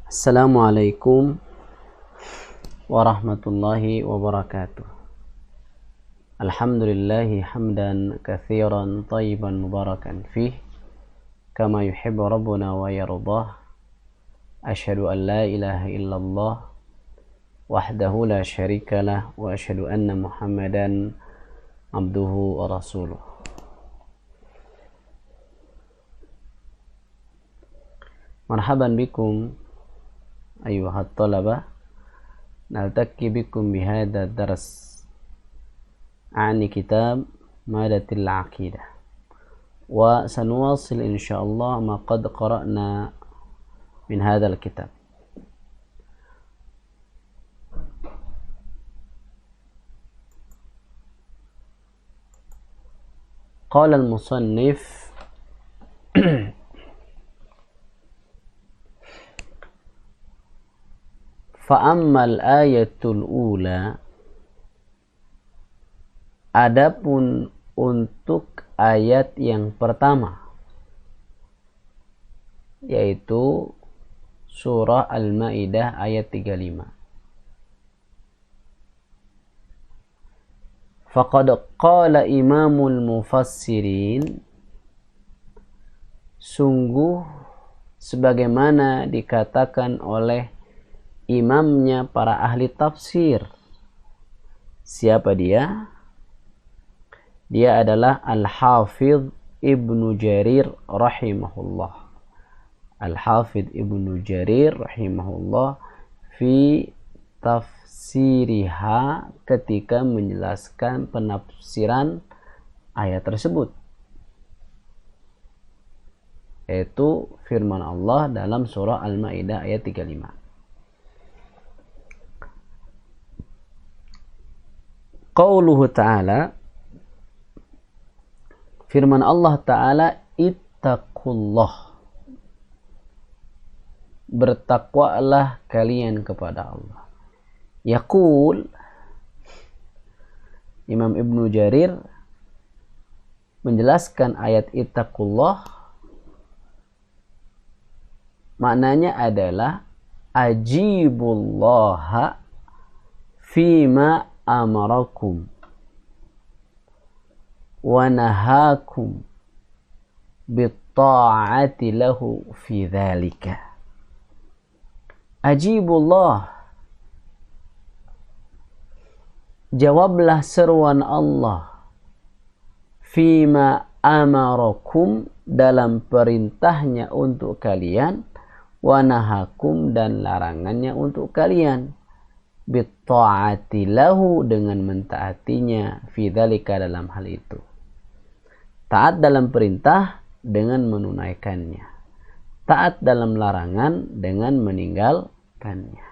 Assalamualaikum warahmatullahi wabarakatuh. Alhamdulillahi hamdan katsiran tayyiban mubarakan fih kama yuhibbu rabbuna wa yardah. Asyhadu an la ilaha illallah wahdahu la syarikalah wa asyhadu anna Muhammadan abduhu wa rasuluh. Marhaban bikum أيها الطلبة، نلتقي بكم بهذا الدرس عن كتاب مادة العقيدة، وسنواصل إن شاء الله ما قد قرأنا من هذا الكتاب. قال المصنف Fa'ammal ayatul ula, adapun untuk ayat yang pertama, yaitu surah Al-Maidah ayat 35. Faqad qala imamul mufassirin, sungguh sebagaimana dikatakan oleh imamnya para ahli tafsir. Siapa dia? Dia adalah Al-Hafidh Ibnu Jarir rahimahullah. Al-Hafidh Ibnu Jarir rahimahullah fi tafsiriha, ketika menjelaskan penafsiran ayat tersebut, yaitu firman Allah dalam surah Al-Maidah ayat 35. Qauluhu ta'ala, firman Allah ta'ala, ittaqullah, bertakwalah kalian kepada Allah. Yaqul, Imam Ibnu Jarir menjelaskan ayat ittaqullah, maknanya adalah ajibullaha fima amarakum wa nahakum bitta'ati lahu fi dzalika. Ajibullah, jawablah seruan Allah, fima amarakum, dalam perintahnya untuk kalian, wa nahakum, dan larangannya untuk kalian, bitta'ati lahu, dengan mentaatinya, fi dzalika, dalam hal itu. Taat dalam perintah dengan menunaikannya, taat dalam larangan dengan meninggalkannya.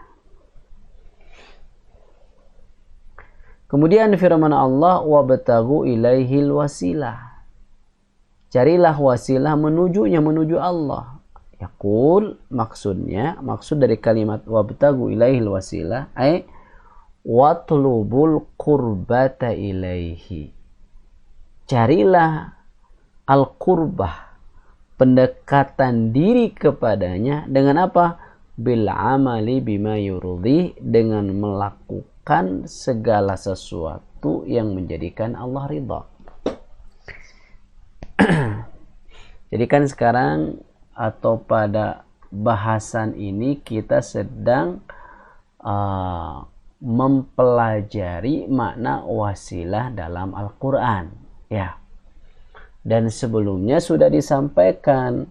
Kemudian firman Allah, wabtagu ilaihil wasilah, carilah wasilah menuju Allah. Yaqul, maksud dari kalimat wabtagu ilaihil wasilah ay watlubul qurbata ilaihi, carilah al-qurbah, pendekatan diri kepadanya, dengan apa? Bil amali bima yurdi, dengan melakukan segala sesuatu yang menjadikan Allah ridha. Jadi kan sekarang atau pada bahasan ini kita sedang mempelajari makna wasilah dalam Al-Quran, ya. Dan sebelumnya sudah disampaikan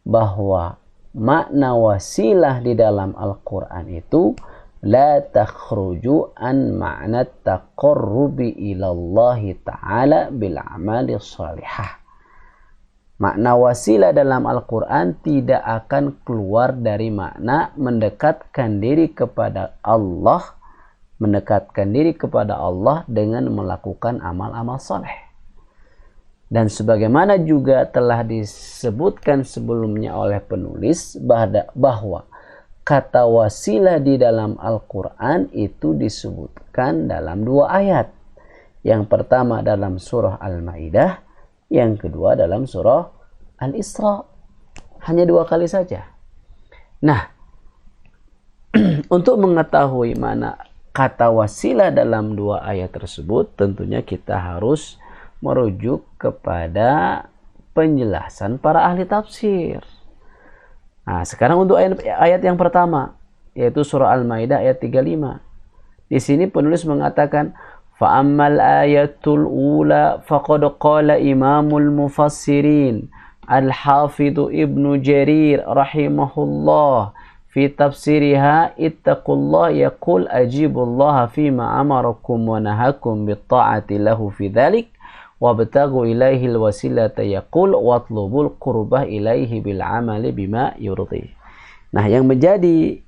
bahwa makna wasilah di dalam Al-Quran itu la takhruju an ma'na taqarrubi ilallahi ta'ala bil amali shalihah. Makna wasilah dalam Al-Quran tidak akan keluar dari makna mendekatkan diri kepada Allah, dengan melakukan amal-amal saleh. Dan sebagaimana juga telah disebutkan sebelumnya oleh penulis, bahwa kata wasilah di dalam Al-Quran itu disebutkan dalam 2 ayat. Yang pertama dalam surah Al-Maidah, yang kedua dalam surah Al-Isra. Hanya 2 kali saja. Nah, untuk mengetahui mana kata wasilah dalam dua ayat tersebut, tentunya kita harus merujuk kepada penjelasan para ahli tafsir. Nah, sekarang untuk ayat yang pertama, yaitu surah Al-Maidah ayat 35. Di sini penulis mengatakan, fa'ammal ayatul ula faqad qala imamul mufassirin al-hafidhu ibnu jarir rahimahullah fi tafsiriha ittaqullah yaqul ajibullaha fima amarakum wa nahakum bitta'ati lahu fi dhalik wabtagu ilaihi alwasilata yaqul watlubul qurbah ilaihi bil amali bima yurdi. Nah, yang menjadi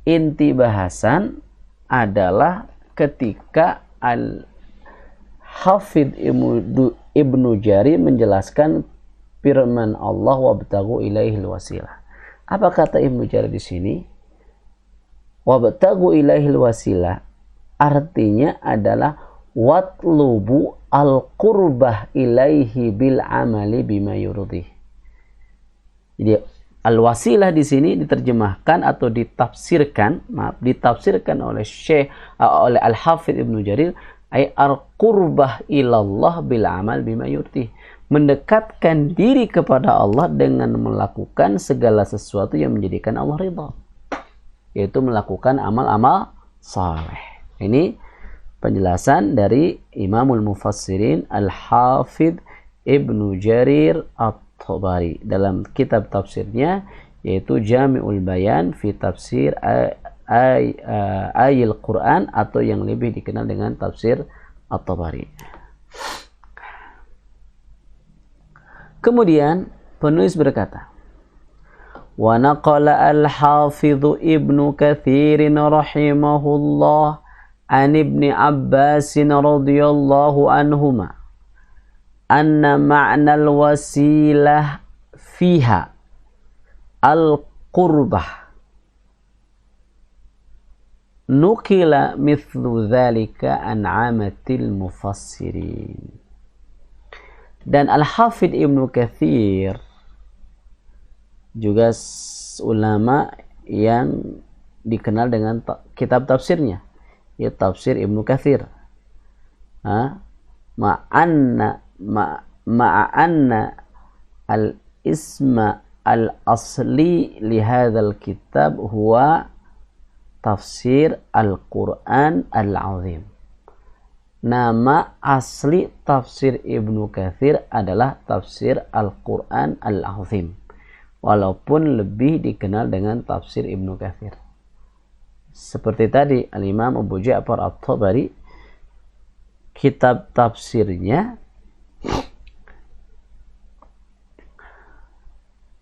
inti bahasan adalah ketika Al-Hafidh Ibnu Jarir menjelaskan firman Allah wabtagu ilaihil wasilah. Apa kata Ibnu Jarir di sini? Wabtagu ilaihil wasilah artinya adalah watlubu al-qurbah ilaihi bil amali bima yurdi. Jadi al-wasilah di sini diterjemahkan atau ditafsirkan oleh oleh Al-Hafidh Ibnu Jarir ay al-qurbah ilallah bil amal bima yurdi. Mendekatkan diri kepada Allah dengan melakukan segala sesuatu yang menjadikan Allah ridha, yaitu melakukan amal-amal saleh. Ini penjelasan dari Imamul Mufassirin Al-Hafidh Ibnu Jarir At-Tabari dalam kitab tafsirnya, yaitu Jami'ul Bayan fi Tafsir Ayil Quran, atau yang lebih dikenal dengan tafsir At-Tabari. Kemudian penulis berkata, wa naqala al-Hafidh Ibnu Katsir rahimahullah an Ibni Abbas radhiyallahu anhuma anna ma'na al-wasilah fiha al-qurbah nukila mithlu dhalika an 'amatil mufassirin. Dan Al-Hafidh Ibnu Katsir juga ulama yang dikenal dengan kitab tafsirnya, yaitu tafsir Ibnu Katsir. Ma'anna al-isma al-asli li hadzal kitab huwa tafsir Al-Quran Al-Azim. Nama asli tafsir Ibnu Katsir adalah tafsir Al-Quran Al-Azim, walaupun lebih dikenal dengan tafsir Ibnu Katsir. Seperti tadi Al-Imam Abu Ja'far At-Tabari, kitab tafsirnya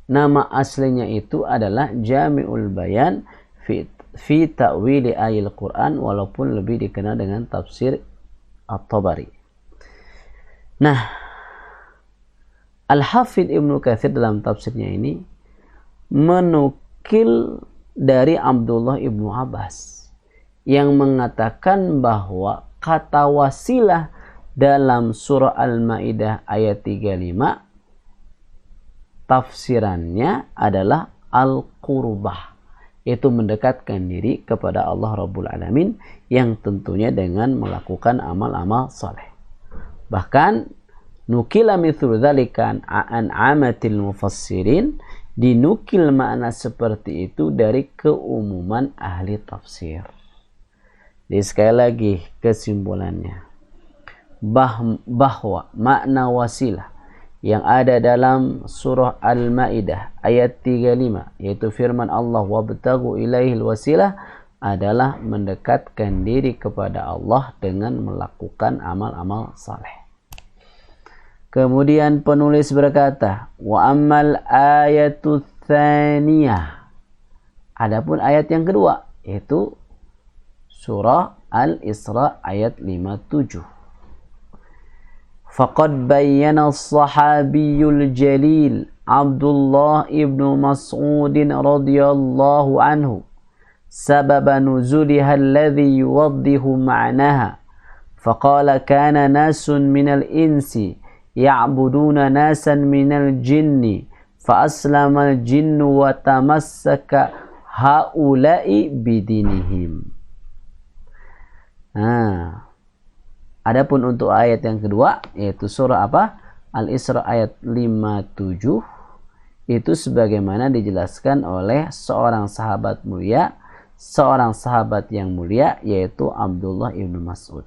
nama aslinya itu adalah Jami'ul Bayan fi ta'wili ayil Quran, walaupun lebih dikenal dengan tafsir At-Tabari. Nah, Al-Hafidh Ibnu Katsir dalam tafsirnya ini menukil dari Abdullah Ibnu Abbas yang mengatakan bahwa kata wasilah dalam surah Al-Maidah ayat 35 tafsirannya adalah al-qurbah, yaitu mendekatkan diri kepada Allah Rabbul Alamin, yang tentunya dengan melakukan amal-amal saleh. Bahkan nukila mithlu dzalika an amatil mufassirin, dinukil makna seperti itu dari keumuman ahli tafsir. Jadi sekali lagi kesimpulannya, bahwa makna wasilah yang ada dalam surah Al-Maidah ayat 35, yaitu firman Allah wabtagu ilaihil wasilah, adalah mendekatkan diri kepada Allah dengan melakukan amal-amal saleh. Kemudian penulis berkata, wa ammal ayatu tsaniyah, adapun ayat yang kedua, yaitu surah Al-Isra ayat 57. Faqad bayyana as-sahabiyul jalil Abdullah ibnu Mas'ud radhiyallahu anhu sababa nuzuliha alladhi yuwaddihu ma'naha. Faqala kana nasun minal insi ya'buduna nasan minal jinni fa aslamal jinnu wa tamassaka haula'i bidinihim. Nah, adapun untuk ayat yang kedua yaitu surah apa? Al-Isra ayat 57, itu sebagaimana dijelaskan oleh seorang sahabat mulia, seorang sahabat yang mulia yaitu Abdullah ibnu Mas'ud.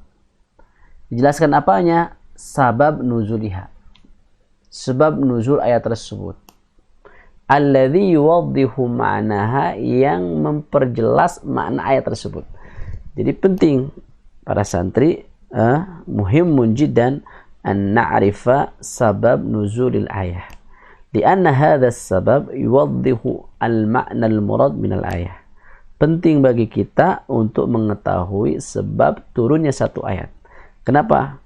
Dijelaskan apanya? Sabab nuzuliha. Sebab nuzul ayat tersebut. Alladzi yuwaddihu ma'naha, yang memperjelas makna ayat tersebut. Jadi penting para santri muhimun jiddan an na'rifa sabab nuzulil ayah. Di anna hadha sabab yuwaddihu al-ma'na al-murad min al-ayah. Penting bagi kita untuk mengetahui sebab turunnya satu ayat. Kenapa?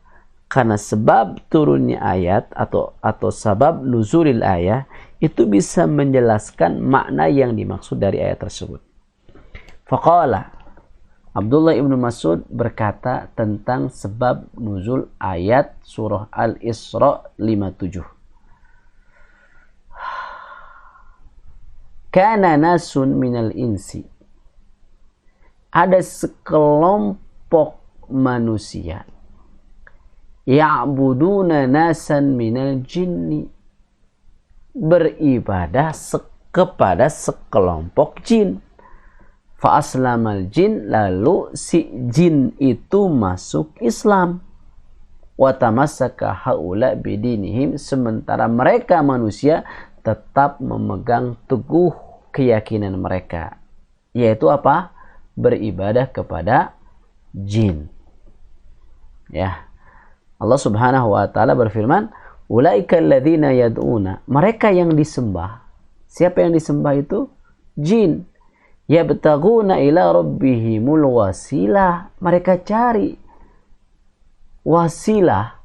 Karena sebab turunnya ayat atau sabab nuzulil ayah itu bisa menjelaskan makna yang dimaksud dari ayat tersebut. Faqala, Abdullah ibnu Mas'ud berkata tentang sebab nuzul ayat surah Al-Isra 57. Kana nasun minal insi. Ada sekelompok manusia. Ya'buduna nasan minal jinni. Beribadah kepada sekelompok jin. Fa aslamal jin, lalu si jin itu masuk Islam. Wa tamassaka haula bidinihim, sementara mereka manusia tetap memegang teguh keyakinan mereka, yaitu apa? Beribadah kepada jin. Ya. Allah Subhanahu wa taala berfirman, "Ulaika alladzina yad'una." Mereka yang disembah. Siapa yang disembah itu? Jin. Yabtaguna ila rabbihimul wasilah. Mereka cari wasilah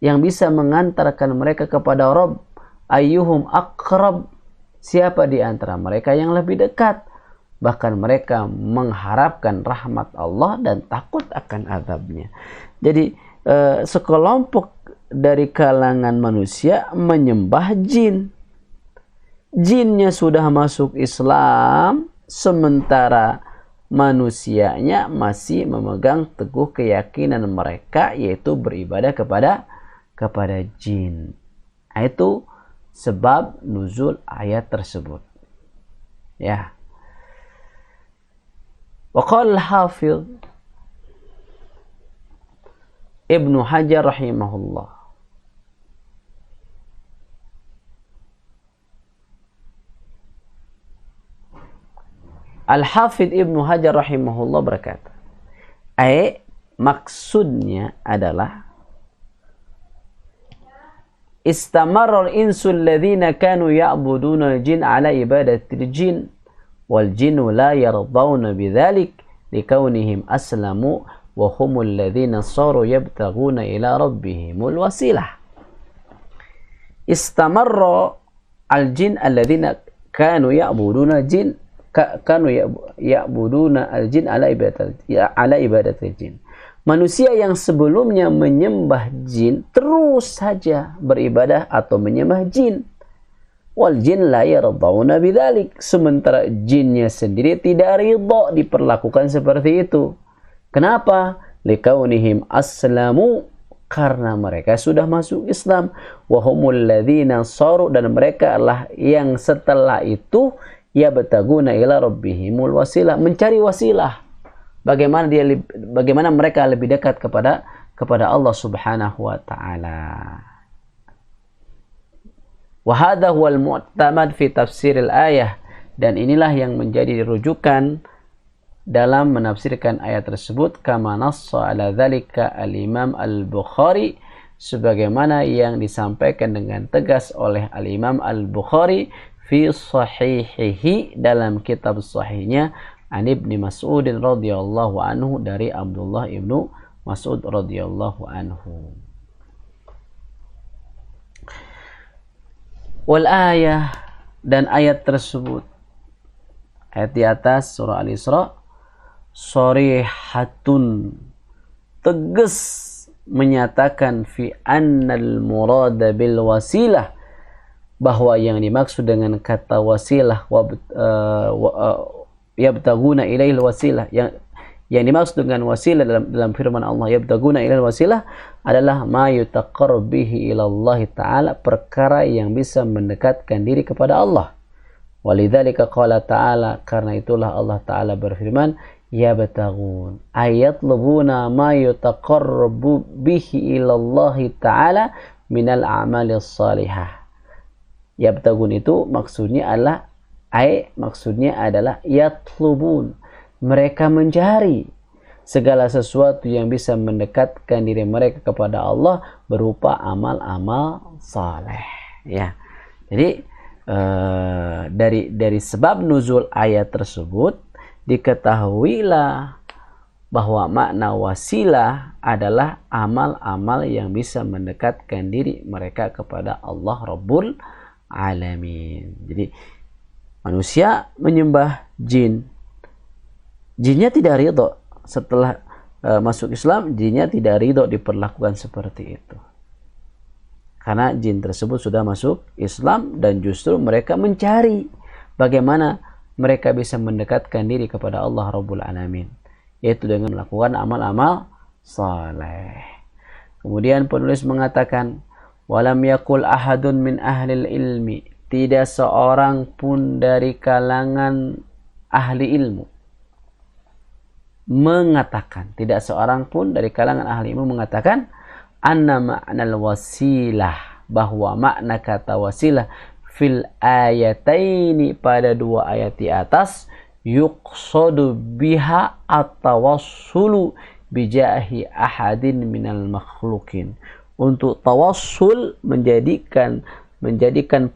yang bisa mengantarkan mereka kepada Rabb. Ayyuhum aqrab. Siapa di antara mereka yang lebih dekat? Bahkan mereka mengharapkan rahmat Allah dan takut akan azabnya. Jadi sekelompok dari kalangan manusia menyembah jin. Jinnya sudah masuk Islam, sementara manusianya masih memegang teguh keyakinan mereka, yaitu beribadah kepada jin. Itu sebab nuzul ayat tersebut. Ya. Wa qala al-Hafidz Ibnu Hajar rahimahullah, Al-Hafidz Ibnu Hajar rahimahullah berkata, maksudnya adalah istamarra al-insu alladhina kanu ya'buduna al-jin ala ibadati al-jin wal jinnu la yardawna bidzalik likaunihim aslamu wa humul ladzina saru yabtaghuna ila rabbihimul wasilah. Istamarra al-jin alladzina kanu ya'buduna jin kanu ya'buduna al-jin ala ibadatil jin. Manusia yang sebelumnya menyembah jin terus saja beribadah atau menyembah jin. Wal jin la yardawna bidzalik, sementara jinnya sendiri tidak ridha diperlakukan seperti itu. Kenapa? Likaunihim aslamu, karena mereka sudah masuk Islam. Wa humul ladzina saru, dan mereka adalah yang setelah itu yabtaguna ila rabbihimul wasilah, mencari wasilah. Bagaimana mereka lebih dekat kepada Allah Subhanahu wa taala. Wa hadha huwal mu'tamad fi tafsiril ayah, dan inilah yang menjadi rujukan dalam menafsirkan ayat tersebut, kama nassa ala dzalika al-Imam Al-Bukhari, sebagaimana yang disampaikan dengan tegas oleh al-Imam Al-Bukhari fi sahihihi, dalam kitab sahihnya, an Ibni Mas'ud radhiyallahu anhu, dari Abdullah ibnu Mas'ud radhiyallahu anhu. Wal ayah, dan ayat tersebut, ayat di atas surah Al-Isra, sharihatun, tegas menyatakan fi annal murada bil wasilah, bahwa yang dimaksud dengan kata wasilah yabtaguna ilaihil wasilah, yang dimaksud dengan wasilah dalam firman Allah yabtaguna ilaihil wasilah adalah ma yutaqarrab bihi ila Allah taala, perkara yang bisa mendekatkan diri kepada Allah. Walidzalika qala ta'ala, karena itulah Allah taala berfirman yabtagun ayatlubuna ma yutaqarrabu bihi ila Allah taala minal a'malis salihah. Yabtagun itu maksudnya adalah yatlubun, mereka mencari segala sesuatu yang bisa mendekatkan diri mereka kepada Allah berupa amal-amal saleh, ya. Jadi dari sebab nuzul ayat tersebut diketahuilah bahwa makna wasilah adalah amal-amal yang bisa mendekatkan diri mereka kepada Allah Rabbul Alamin. Jadi manusia menyembah jin, jinnya tidak ridho setelah masuk Islam, jinnya tidak ridho diperlakukan seperti itu. Karena jin tersebut sudah masuk Islam dan justru mereka mencari bagaimana mereka bisa mendekatkan diri kepada Allah Rabbul Alamin, yaitu dengan melakukan amal-amal saleh. Kemudian penulis mengatakan, walam yakul ahadun min ahlil ilmi, tidak seorang pun dari kalangan ahli ilmu mengatakan, tidak seorang pun dari kalangan ahli ilmu mengatakan anna ma'nal wasilah, bahwa makna kata wasilah fil ayataini, pada dua ayat di atas, yuqsadu biha at-tawassulu bijahi ahadin minal makhlukin, untuk tawassul menjadikan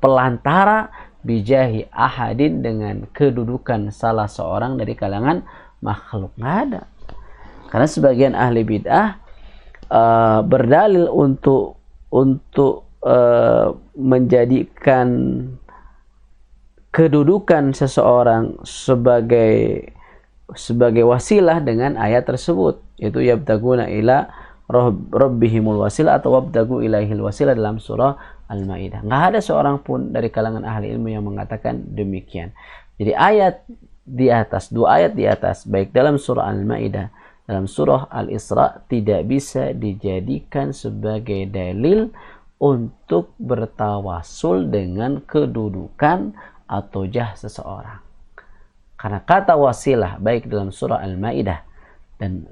pelantara bijahi ahadin, dengan kedudukan salah seorang dari kalangan makhluk. Nggak ada. Karena sebagian ahli bid'ah berdalil untuk menjadikan kedudukan seseorang sebagai wasilah dengan ayat tersebut, yaitu yabtaguna ila rabbihimul wasilah atau wabtagu ilaihil wasilah dalam surah Al-Maidah. Nggak ada seorang pun dari kalangan ahli ilmu yang mengatakan demikian. Jadi ayat di atas, dua ayat di atas, baik dalam surah Al-Maidah, dalam surah Al-Isra, tidak bisa dijadikan sebagai dalil untuk bertawasul dengan kedudukan atau jah seseorang. Karena kata wasilah baik dalam surah Al-Maidah dan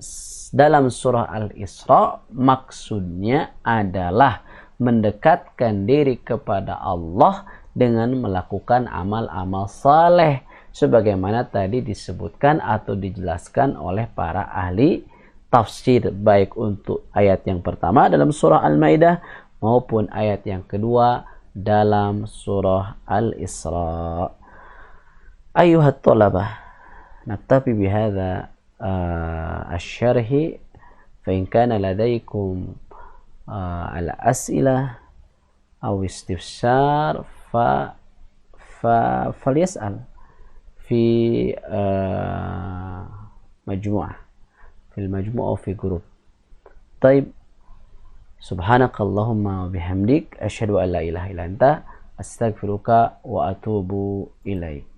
dalam surah Al-Isra maksudnya adalah mendekatkan diri kepada Allah dengan melakukan amal-amal saleh, sebagaimana tadi disebutkan atau dijelaskan oleh para ahli tafsir, baik untuk ayat yang pertama dalam surah Al-Maidah maupun ayat yang kedua dalam surah Al-Isra. Ayuhat talabah, naktafi bihadza asy-syarhi, fa in kana ladaykum al-as'ilah aw istifsar falyas'al في مجموعة، في المجموعة أو في جروب. طيب، سبحانك اللهم وبحمدك أشهد أن لا إله إلا أنت أستغفرك وأتوب إليك.